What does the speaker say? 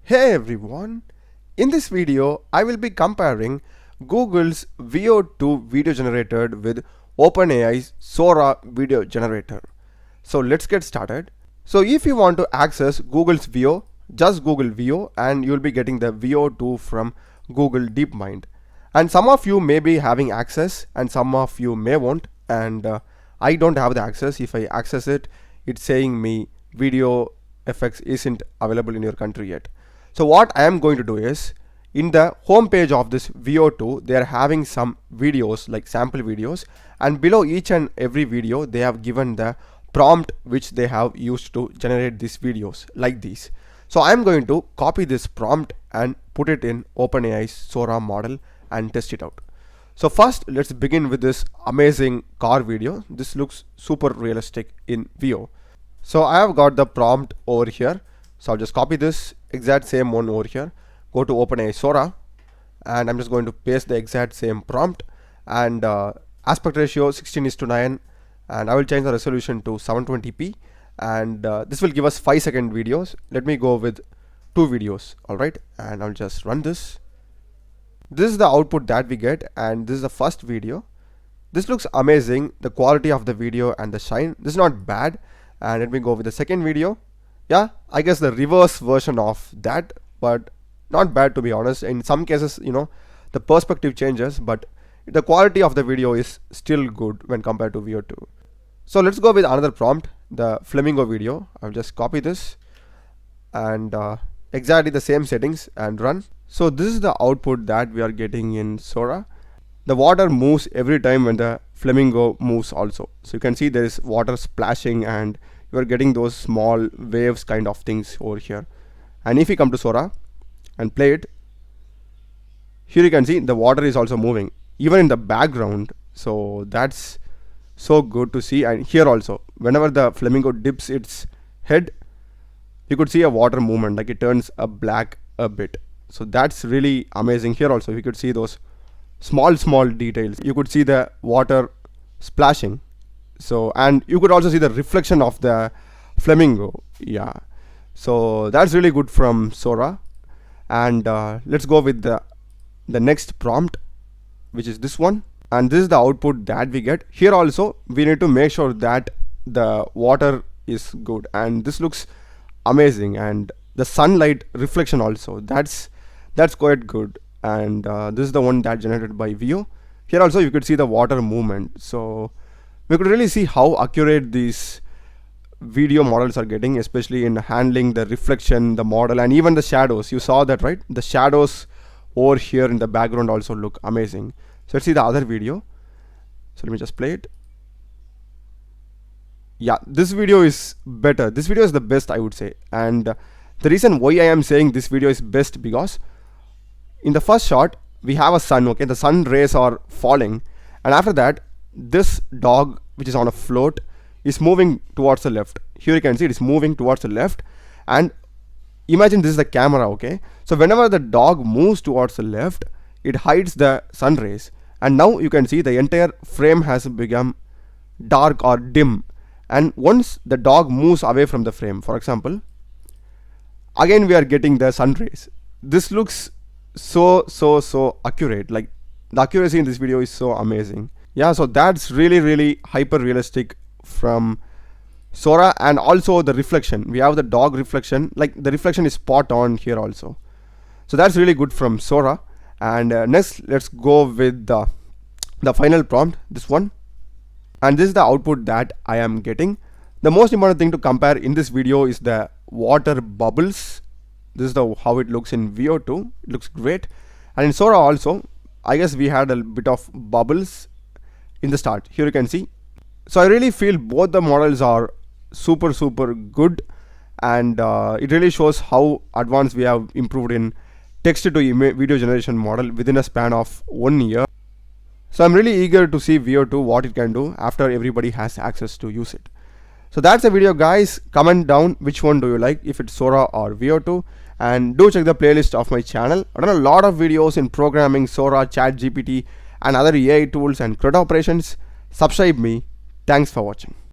Hey everyone, in this video I will be comparing Google's VO2 video generator with OpenAI's Sora video generator. So let's get started. So if you want to access Google's VO, just Google VO and you will be getting the VO2 from Google DeepMind. And some of you may be having access and some of you may won't, and I don't have the access. If I access it, it's saying me video effects isn't available in your country yet. So what I am going to do is, in the home page of this VO2, they are having some videos like sample videos, and below each and every video they have given the prompt which they have used to generate these videos like these. So I am going to copy this prompt and put it in OpenAI's Sora model and test it out. So first let's begin with this amazing car video. This looks super realistic in VO. So I have got the prompt over here. So I'll just copy this exact same one over here, go to OpenAI Sora, and I'm just going to paste the exact same prompt, and aspect ratio 16:9, and I will change the resolution to 720p, and this will give us 5-second videos. Let me go with 2 videos. Alright, and I'll just run this. This is the output that we get, and this is the first video. This looks amazing, the quality of the video and the shine. This is not bad. And let me go with the second video. Yeah, I guess the reverse version of that, but not bad to be honest. In some cases, the perspective changes, but the quality of the video is still good when compared to VO2. So let's go with another prompt, the flamingo video. I'll just copy this and exactly the same settings and run. So this is the output that we are getting in Sora. The water moves every time when the flamingo moves also. So you can see there is water splashing and you are getting those small waves kind of things over here. And if you come to Sora and play it, here you can see the water is also moving even in the background. So that's so good to see. And here also, whenever the flamingo dips its head, you could see a water movement, like it turns black a bit. So that's really amazing. Here also you could see those small details. You could see the water splashing. So, and you could also see the reflection of the flamingo. Yeah, so that's really good from Sora. And let's go with the next prompt, which is this one, and this is the output that we get. Here also we need to make sure that the water is good, and this looks amazing, and the sunlight reflection also, that's quite good. And this is the one that generated by VO. Here also you could see the water movement. So we could really see how accurate these video models are getting, especially in handling the reflection, the model, and even the shadows. You saw that, right? The shadows over here in the background also look amazing. So let's see the other video. So let me just play it. Yeah, this video is better. This video is the best, I would say. And the reason why I am saying this video is best, because in the first shot we have a sun. Okay, the sun rays are falling, and after that this dog, which is on a float, is moving towards the left. Here you can see it is moving towards the left, and imagine this is the camera. Okay, so whenever the dog moves towards the left, it hides the sun rays, and now you can see the entire frame has become dark or dim. And once the dog moves away from the frame, for example, again we are getting the sun rays. This looks so accurate. Like, the accuracy in this video is so amazing. Yeah, so that's really hyper realistic from Sora. And also the reflection, we have the dog reflection, like the reflection is spot on here also. So that's really good from Sora. And next let's go with the final prompt, this one, and this is the output that I am getting. The most important thing to compare in this video is the water bubbles. This is how it looks in VO2. It looks great. And in Sora also, I guess we had a bit of bubbles in the start. Here you can see. So I really feel both the models are super good, and it really shows how advanced we have improved in text to video generation model within a span of 1 year. So I'm really eager to see VO2 what it can do after everybody has access to use it. So that's the video, guys. Comment down which one do you like, if it's Sora or VO2, and do check the playlist of my channel. I've done a lot of videos in programming, Sora, ChatGPT, and other AI tools and CRUD operations. Subscribe me. Thanks for watching.